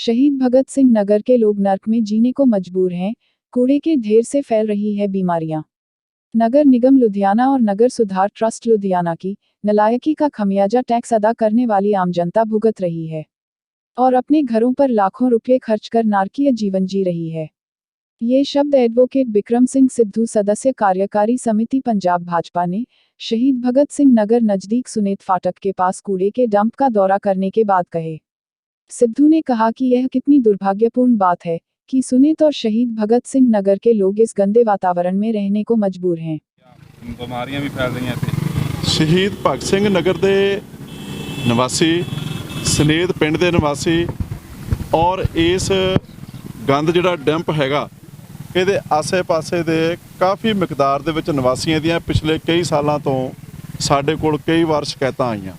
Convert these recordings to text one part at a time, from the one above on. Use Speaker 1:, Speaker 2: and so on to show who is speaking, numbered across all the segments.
Speaker 1: शहीद भगत सिंह नगर के लोग नर्क में जीने को मजबूर हैं। कूड़े के ढेर से फैल रही है बीमारियां। नगर निगम लुधियाना और नगर सुधार ट्रस्ट लुधियाना की नालायकी का खमियाजा टैक्स अदा करने वाली आम जनता भुगत रही है और अपने घरों पर लाखों रुपये खर्च कर नारकीय जीवन जी रही है। ये शब्द एडवोकेट बिक्रम सिंह सिद्धू, सदस्य कार्यकारी समिति पंजाब भाजपा ने शहीद भगत सिंह नगर नजदीक सुनेत फाटक के पास कूड़े के डंप का दौरा करने के बाद कहे। सिद्धू ने कहा कि यह कितनी दुर्भाग्यपूर्ण बात है कि सुनेत और शहीद भगत सिंह नगर के लोग इस गंदे वातावरण में रहने को मजबूर हैं।
Speaker 2: बीमारियां भी फैल रही हैं।
Speaker 3: शहीद भगत सिंह नगर के निवासी, सनेत पिंड के निवासी और इस गंद जिहड़ा डंप हैगा ਇਹਦੇ ਆਸੇ-ਪਾਸੇ ਦੇ ਕਾਫੀ ਮਿਕਦਾਰ ਦੇ ਵਿੱਚ ਨਿਵਾਸੀਆਂ ਦੀਆਂ ਪਿਛਲੇ ਕਈ ਸਾਲਾਂ ਤੋਂ ਸਾਡੇ ਕੋਲ ਕਈ ਵਾਰ ਸ਼ਿਕਾਇਤਾਂ ਆਈਆਂ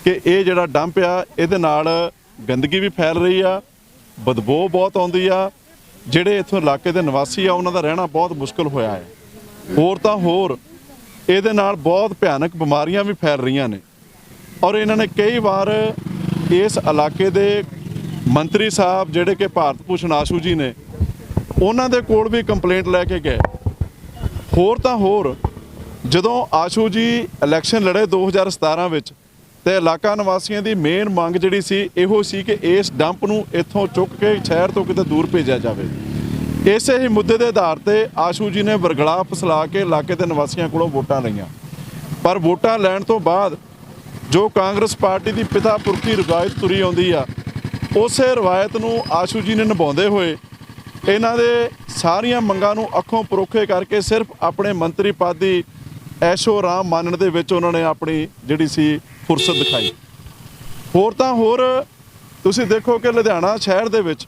Speaker 3: ਕਿ ਇਹ ਜਿਹੜਾ ਡੰਪ ਆ ਇਹਦੇ ਨਾਲ ਗੰਦਗੀ ਵੀ ਫੈਲ ਰਹੀ ਆ, ਬਦਬੂ ਬਹੁਤ ਆਉਂਦੀ ਆ, ਜਿਹੜੇ ਇੱਥੋਂ ਇਲਾਕੇ ਦੇ ਨਿਵਾਸੀ ਆ ਉਹਨਾਂ ਦਾ ਰਹਿਣਾ ਬਹੁਤ ਮੁਸ਼ਕਲ ਹੋਇਆ ਹੈ। ਹੋਰ ਤਾਂ ਹੋਰ ਇਹਦੇ ਨਾਲ ਬਹੁਤ ਭਿਆਨਕ ਬਿਮਾਰੀਆਂ ਵੀ ਫੈਲ ਰਹੀਆਂ ਨੇ ਔਰ ਇਹਨਾਂ ਨੇ ਕਈ ਵਾਰ ਇਸ ਇਲਾਕੇ ਦੇ ਮੰਤਰੀ ਸਾਹਿਬ ਜਿਹੜੇ ਕਿ ਭਾਰਤ ਭੂਸ਼ਣ ਆਸ਼ੂ ਜੀ ਨੇ ਉਹਨਾਂ ਦੇ ਕੋਲ ਵੀ ਕੰਪਲੇਂਟ ਲੈ ਕੇ ਗਏ। ਹੋਰ ਤਾਂ ਹੋਰ ਜਦੋਂ ਆਸ਼ੂ ਜੀ ਇਲੈਕਸ਼ਨ ਲੜੇ 2017 ਵਿੱਚ ਤੇ ਇਲਾਕਾ ਨਿਵਾਸੀਆਂ ਦੀ ਮੇਨ ਮੰਗ ਜਿਹੜੀ ਸੀ ਇਹੋ ਸੀ ਕਿ ਇਸ ਡੰਪ ਨੂੰ ਇੱਥੋਂ ਚੁੱਕ ਕੇ ਸ਼ਹਿਰ ਤੋਂ ਕਿਤੇ ਦੂਰ ਭੇਜਿਆ ਜਾਵੇ। ਇਸੇ ਹੀ ਮੁੱਦੇ ਦੇ ਆਧਾਰ ਤੇ ਆਸ਼ੂ ਜੀ ਨੇ ਵਰਗਲਾ ਫਸਲਾ ਕੇ ਇਲਾਕੇ ਦੇ ਨਿਵਾਸੀਆਂ ਕੋਲੋਂ ਵੋਟਾਂ ਲਈਆਂ। ਪਰ ਵੋਟਾਂ ਲੈਣ ਤੋਂ ਬਾਅਦ ਜੋ ਕਾਂਗਰਸ ਪਾਰਟੀ ਦੀ ਪਿਤਾ ਪੁਰਖੀ ਰਵਾਇਤ ਤੁਰੀ ਆਉਂਦੀ ਆ, ਉਸੇ ਰਵਾਇਤ ਨੂੰ ਆਸ਼ੂ ਜੀ ਨੇ ਨਿਭਾਉਂਦੇ ਹੋਏ ਇਹਨਾਂ ਦੇ ਸਾਰੀਆਂ ਮੰਗਾਂ ਨੂੰ ਅੱਖੋਂ ਪਰੋਖੇ ਕਰਕੇ ਸਿਰਫ ਆਪਣੇ ਮੰਤਰੀ ਪਦ ਦੀ ਐਸ਼ੋ ਆਰਾਮ ਮਾਨਣ ਦੇ ਵਿੱਚ ਉਹਨਾਂ ਨੇ ਆਪਣੀ ਜਿਹੜੀ ਸੀ ਫੁਰਸਤ ਦਿਖਾਈ। ਹੋਰ ਤਾਂ ਹੋਰ ਤੁਸੀਂ ਦੇਖੋ ਕਿ ਲੁਧਿਆਣਾ ਸ਼ਹਿਰ ਦੇ ਵਿੱਚ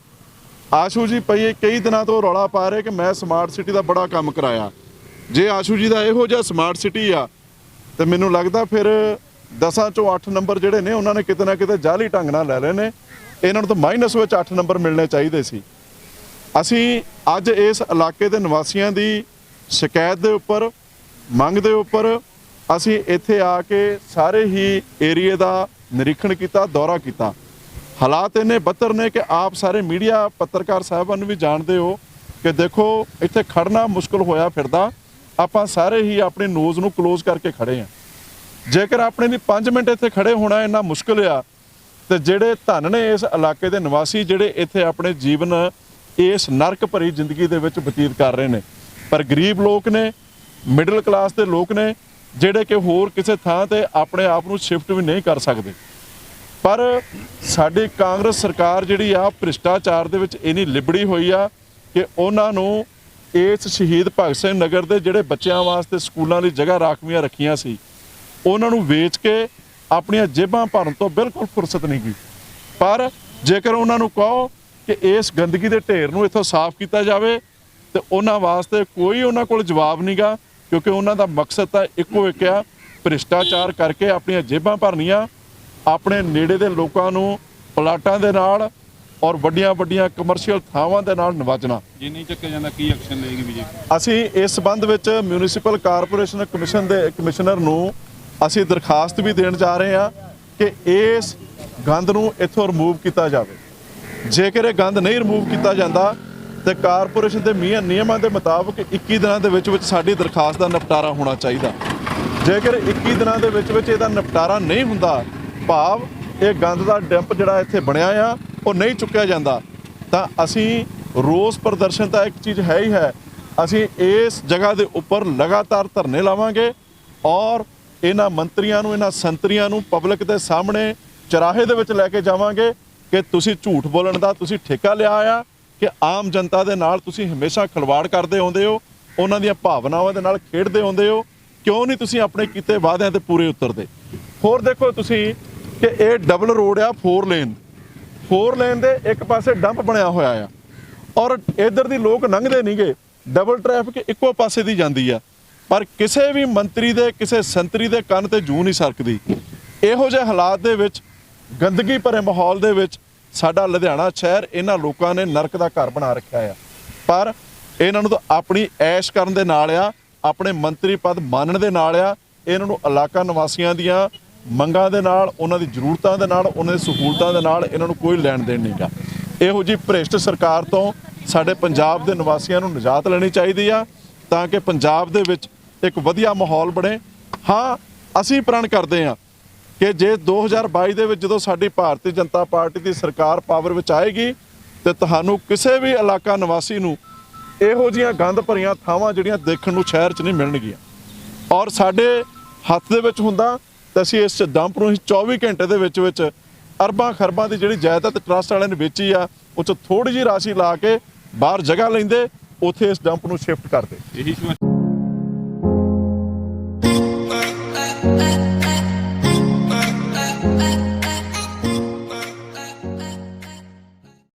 Speaker 3: ਆਸ਼ੂ ਜੀ ਕਈ ਦਿਨਾਂ ਤੋਂ ਰੌਲਾ ਪਾ ਰਹੇ ਕਿ ਮੈਂ ਸਮਾਰਟ ਸਿਟੀ ਦਾ ਬੜਾ ਕੰਮ ਕਰਾਇਆ। ਜੇ ਆਸ਼ੂ ਜੀ ਦਾ ਇਹੋ ਜਿਹਾ ਸਮਾਰਟ ਸਿਟੀ ਆ ਤੇ ਮੈਨੂੰ ਲੱਗਦਾ ਫਿਰ 10 ਚੋਂ 8 ਨੰਬਰ ਜਿਹੜੇ ਨੇ ਉਹਨਾਂ ਨੇ ਕਿਤੇ ਨਾ ਕਿਤੇ ਜਾਲੀ ਢੰਗ ਨਾਲ ਲੈ ਲਏ ਨੇ। ਇਹਨਾਂ ਨੂੰ ਤਾਂ ਮਾਈਨਸ ਵਿੱਚ 8 ਨੰਬਰ ਮਿਲਣੇ ਚਾਹੀਦੇ ਸੀ। ਅਸੀਂ ਅੱਜ ਇਸ ਇਲਾਕੇ ਦੇ ਨਿਵਾਸੀਆਂ ਦੀ ਸ਼ਿਕਾਇਤ ਦੇ ਉੱਪਰ, ਮੰਗ ਦੇ ਉੱਪਰ ਅਸੀਂ ਇੱਥੇ ਆ ਕੇ ਸਾਰੇ ਹੀ ਏਰੀਏ ਦਾ ਨਿਰੀਖਣ ਕੀਤਾ, ਦੌਰਾ ਕੀਤਾ। ਹਾਲਾਤ ਇੰਨੇ ਬੱਤਰ ਨੇ ਕਿ ਆਪ ਸਾਰੇ ਮੀਡੀਆ ਪੱਤਰਕਾਰ ਸਾਹਿਬਾਨ ਨੂੰ ਵੀ ਜਾਣਦੇ ਹੋ ਕਿ ਦੇਖੋ ਇੱਥੇ ਖੜਨਾ ਮੁਸ਼ਕਲ ਹੋਇਆ ਫਿਰਦਾ। ਆਪਾਂ ਸਾਰੇ ਹੀ ਆਪਣੇ ਨੋਜ਼ ਨੂੰ ਕਲੋਜ਼ ਕਰਕੇ ਖੜੇ ਹਾਂ। ਜੇਕਰ ਆਪਣੇ ਲਈ 5 ਮਿੰਟ ਇੱਥੇ ਖੜੇ ਹੋਣਾ ਇੰਨਾ ਮੁਸ਼ਕਲ ਆ ਤੇ ਜਿਹੜੇ ਧਨ ਨੇ ਇਸ ਇਲਾਕੇ ਦੇ ਨਿਵਾਸੀ ਜਿਹੜੇ ਇੱਥੇ ਆਪਣੇ ਜੀਵਨ ਇਸ ਨਰਕ ਭਰੀ ਜ਼ਿੰਦਗੀ ਦੇ ਵਿੱਚ ਬਤੀਤ ਕਰ ਰਹੇ ਨੇ, ਪਰ ਗਰੀਬ ਲੋਕ ਨੇ, ਮਿਡਲ ਕਲਾਸ ਦੇ ਲੋਕ ਨੇ ਜਿਹੜੇ ਕਿ ਹੋਰ ਕਿਸੇ ਥਾਂ ਤੇ ਆਪਣੇ ਆਪ ਨੂੰ ਸ਼ਿਫਟ ਵੀ ਨਹੀਂ ਕਰ ਸਕਦੇ। ਪਰ ਸਾਡੀ ਕਾਂਗਰਸ ਸਰਕਾਰ ਜਿਹੜੀ ਆ ਭ੍ਰਿਸ਼ਟਾਚਾਰ ਦੇ ਵਿੱਚ ਇੰਨੀ ਲਿਬੜੀ ਹੋਈ ਆ ਕਿ ਉਹਨਾਂ ਨੂੰ ਇਸ ਸ਼ਹੀਦ ਭਗਤ ਸਿੰਘ ਨਗਰ ਦੇ ਜਿਹੜੇ ਬੱਚਿਆਂ ਵਾਸਤੇ ਸਕੂਲਾਂ ਦੀ ਜਗ੍ਹਾ ਰਾਖਵੀਆਂ ਰੱਖੀਆਂ ਸੀ ਉਹਨਾਂ ਨੂੰ ਵੇਚ ਕੇ ਆਪਣੀਆਂ ਜੇਬਾਂ ਭਰਨ ਤੋਂ ਬਿਲਕੁਲ ਫੁਰਸਤ ਨਹੀਂ ਗਈ। ਪਰ ਜੇਕਰ ਉਹਨਾਂ ਨੂੰ ਕਹੋ ਕਿ ਇਸ ਗੰਦਗੀ ਦੇ ਢੇਰ ਨੂੰ ਇੱਥੋਂ ਸਾਫ਼ ਕੀਤਾ ਜਾਵੇ ਤੇ ਉਹਨਾਂ ਵਾਸਤੇ ਕੋਈ ਉਹਨਾਂ ਕੋਲ ਜਵਾਬ ਨਹੀਂਗਾ, ਕਿਉਂਕਿ ਉਹਨਾਂ ਦਾ ਮਕਸਦ ਤਾਂ ਇੱਕੋ ਇੱਕ ਆ, ਭ੍ਰਿਸ਼ਟਾਚਾਰ ਕਰਕੇ ਆਪਣੀਆਂ ਜੇਬਾਂ ਭਰਨੀਆਂ, ਆਪਣੇ ਨੇੜੇ ਦੇ ਲੋਕਾਂ ਨੂੰ ਪਲਾਟਾਂ ਦੇ ਨਾਲ ਔਰ ਵੱਡੀਆਂ ਕਮਰਸ਼ੀਅਲ ਥਾਵਾਂ ਦੇ ਨਾਲ ਨਵਾਜਣਾ।
Speaker 2: ਜੇ ਨਹੀਂ ਚੱਕਿਆ ਜਾਂਦਾ ਕੀ ਐਕਸ਼ਨ ਲਏਗੀ ਬੀਜੇਪੀ?
Speaker 3: ਅਸੀਂ ਇਸ ਸੰਬੰਧ ਵਿੱਚ ਮਿਊਨਿਸਪਲ ਕਾਰਪੋਰੇਸ਼ਨ ਕਮਿਸ਼ਨ ਦੇ ਕਮਿਸ਼ਨਰ ਨੂੰ ਅਸੀਂ ਦਰਖਾਸਤ ਵੀ ਦੇਣ ਜਾ ਰਹੇ ਹਾਂ ਕਿ ਇਸ ਗੰਦ ਨੂੰ ਇੱਥੋਂ ਰਿਮੂਵ ਕੀਤਾ ਜਾਵੇ। ਜੇਕਰ ਇਹ ਗੰਦ ਨਹੀਂ ਰਿਮੂਵ ਕੀਤਾ ਜਾਂਦਾ ਤੇ ਕਾਰਪੋਰੇਸ਼ਨ ਦੇ ਨਿਯਮਾਂ ਦੇ ਮੁਤਾਬਕ 21 ਦਿਨਾਂ ਦੇ ਵਿੱਚ ਸਾਡੀ ਦਰਖਾਸਤ ਦਾ ਨਿਪਟਾਰਾ ਹੋਣਾ ਚਾਹੀਦਾ। ਜੇਕਰ 21 ਦਿਨਾਂ ਦੇ ਵਿੱਚ ਇਹਦਾ ਨਿਪਟਾਰਾ ਨਹੀਂ ਹੁੰਦਾ, ਭਾਵ ਇਹ ਗੰਦ ਦਾ ਡੰਪ ਜਿਹੜਾ ਇੱਥੇ ਬਣਿਆ ਆ ਉਹ ਨਹੀਂ ਚੁੱਕਿਆ ਜਾਂਦਾ, ਤਾਂ ਅਸੀਂ ਰੋਸ ਪ੍ਰਦਰਸ਼ਨ ਤਾਂ ਇੱਕ ਚੀਜ਼ ਹੈ ਹੀ ਹੈ, ਅਸੀਂ ਇਸ ਜਗ੍ਹਾ ਦੇ ਉੱਪਰ ਲਗਾਤਾਰ ਧਰਨੇ ਲਾਵਾਂਗੇ ਔਰ ਇਹਨਾਂ ਮੰਤਰੀਆਂ ਨੂੰ, ਇਹਨਾਂ ਸੰਤਰੀਆਂ ਨੂੰ ਪਬਲਿਕ ਦੇ ਸਾਹਮਣੇ ਚਰਾਹੇ ਦੇ ਵਿੱਚ ਲੈ ਕੇ ਜਾਵਾਂਗੇ ਕਿ ਤੁਸੀਂ ਝੂਠ ਬੋਲਣ ਦਾ ਤੁਸੀਂ ਠੇਕਾ ਲਿਆ ਆ ਕਿ ਆਮ ਜਨਤਾ ਦੇ ਨਾਲ ਤੁਸੀਂ ਹਮੇਸ਼ਾ ਖਿਲਵਾੜ ਕਰਦੇ ਆਉਂਦੇ ਹੋ, ਉਹਨਾਂ ਦੀਆਂ ਭਾਵਨਾਵਾਂ ਦੇ ਨਾਲ ਖੇਡਦੇ ਆਉਂਦੇ ਹੋ। ਕਿਉਂ ਨਹੀਂ ਤੁਸੀਂ ਆਪਣੇ ਕੀਤੇ ਵਾਅਦਿਆਂ ਤੇ ਪੂਰੇ ਉਤਰਦੇ? ਹੋਰ ਦੇਖੋ ਤੁਸੀਂ ਕਿ ਇਹ ਡਬਲ ਰੋਡ ਆ, 4 ਲੇਨ ਦੇ ਇੱਕ ਪਾਸੇ ਡੰਪ ਬਣਿਆ ਹੋਇਆ ਆ ਔਰ ਇੱਧਰ ਦੀ ਲੋਕ ਲੰਘਦੇ ਨਹੀਂਗੇ, ਡਬਲ ਟ੍ਰੈਫਿਕ ਇੱਕੋ ਪਾਸੇ ਦੀ ਜਾਂਦੀ ਆ, ਪਰ ਕਿਸੇ ਵੀ ਮੰਤਰੀ ਦੇ, ਕਿਸੇ ਸੰਤਰੀ ਦੇ ਕੰਨ ਤੇ ਜੂੰ ਨਹੀਂ ਸਰਕਦੀ। ਇਹੋ ਜਿਹੇ ਹਾਲਾਤ ਦੇ ਵਿੱਚ, ਗੰਦਗੀ ਭਰੇ ਮਾਹੌਲ ਦੇ ਵਿੱਚ ਸਾਡਾ ਲੁਧਿਆਣਾ ਸ਼ਹਿਰ ਇਹਨਾਂ ਲੋਕਾਂ ਨੇ ਨਰਕ ਦਾ ਘਰ ਬਣਾ ਰੱਖਿਆ ਆ। ਪਰ ਇਹਨਾਂ ਨੂੰ ਤਾਂ ਆਪਣੀ ਐਸ਼ ਕਰਨ ਦੇ ਨਾਲ ਆ, ਆਪਣੇ ਮੰਤਰੀ ਪਦ ਮਾਨਣ ਦੇ ਨਾਲ ਆ, ਇਹਨਾਂ ਨੂੰ ਇਲਾਕਾ ਨਿਵਾਸੀਆਂ ਦੀਆਂ ਮੰਗਾਂ ਦੇ ਨਾਲ, ਉਹਨਾਂ ਦੀ ਜ਼ਰੂਰਤਾਂ ਦੇ ਨਾਲ, ਉਹਨਾਂ ਦੀ ਸਹੂਲਤਾਂ ਦੇ ਨਾਲ ਇਹਨਾਂ ਨੂੰ ਕੋਈ ਲੈਣ ਦੇਣ ਨਹੀਂਗਾ। ਇਹੋ ਜਿਹੀ ਭ੍ਰਿਸ਼ਟ ਸਰਕਾਰ ਤੋਂ ਸਾਡੇ ਪੰਜਾਬ ਦੇ ਨਿਵਾਸੀਆਂ ਨੂੰ ਨਿਜਾਤ ਲੈਣੀ ਚਾਹੀਦੀ ਆ ਤਾਂ ਕਿ ਪੰਜਾਬ ਦੇ ਵਿੱਚ ਇੱਕ ਵਧੀਆ ਮਾਹੌਲ ਬਣੇ। ਹਾਂ, ਅਸੀਂ ਪ੍ਰਣ ਕਰਦੇ ਹਾਂ ਕਿ ਜੇ 2022 ਦੇ ਵਿੱਚ ਜਦੋਂ ਸਾਡੀ ਭਾਰਤੀ ਜਨਤਾ ਪਾਰਟੀ ਦੀ ਸਰਕਾਰ ਪਾਵਰ ਵਿੱਚ ਆਏਗੀ ਤੇ ਤੁਹਾਨੂੰ ਕਿਸੇ ਵੀ ਇਲਾਕਾ ਨਿਵਾਸੀ ਨੂੰ ਇਹੋ ਜਿਹੀਆਂ ਗੰਦ ਭਰੀਆਂ ਥਾਵਾਂ ਜਿਹੜੀਆਂ ਦੇਖਣ ਨੂੰ ਸ਼ਹਿਰ 'ਚ ਨਹੀਂ ਮਿਲਣਗੀਆਂ। ਔਰ ਸਾਡੇ ਹੱਥ ਦੇ ਵਿੱਚ ਹੁੰਦਾ ਤਾਂ ਅਸੀਂ ਇਸ ਡੰਪ ਨੂੰ 24 ਘੰਟੇ ਦੇ ਵਿੱਚ ਅਰਬਾਂ ਖਰਬਾਂ ਦੀ ਜਿਹੜੀ ਜਾਇਦਾਦ ਟਰਸਟ ਵਾਲਿਆਂ ਨੇ ਵੇਚੀ ਆ ਉਹ 'ਚ ਥੋੜੀ ਜਿਹੀ ਰਾਸ਼ੀ ਲਾ ਕੇ ਬਾਹਰ ਜਗ੍ਹਾ ਲੈਂਦੇ, ਉੱਥੇ ਇਸ ਡੰਪ ਨੂੰ ਸ਼ਿਫਟ ਕਰਦੇ।
Speaker 2: ਇਹੀ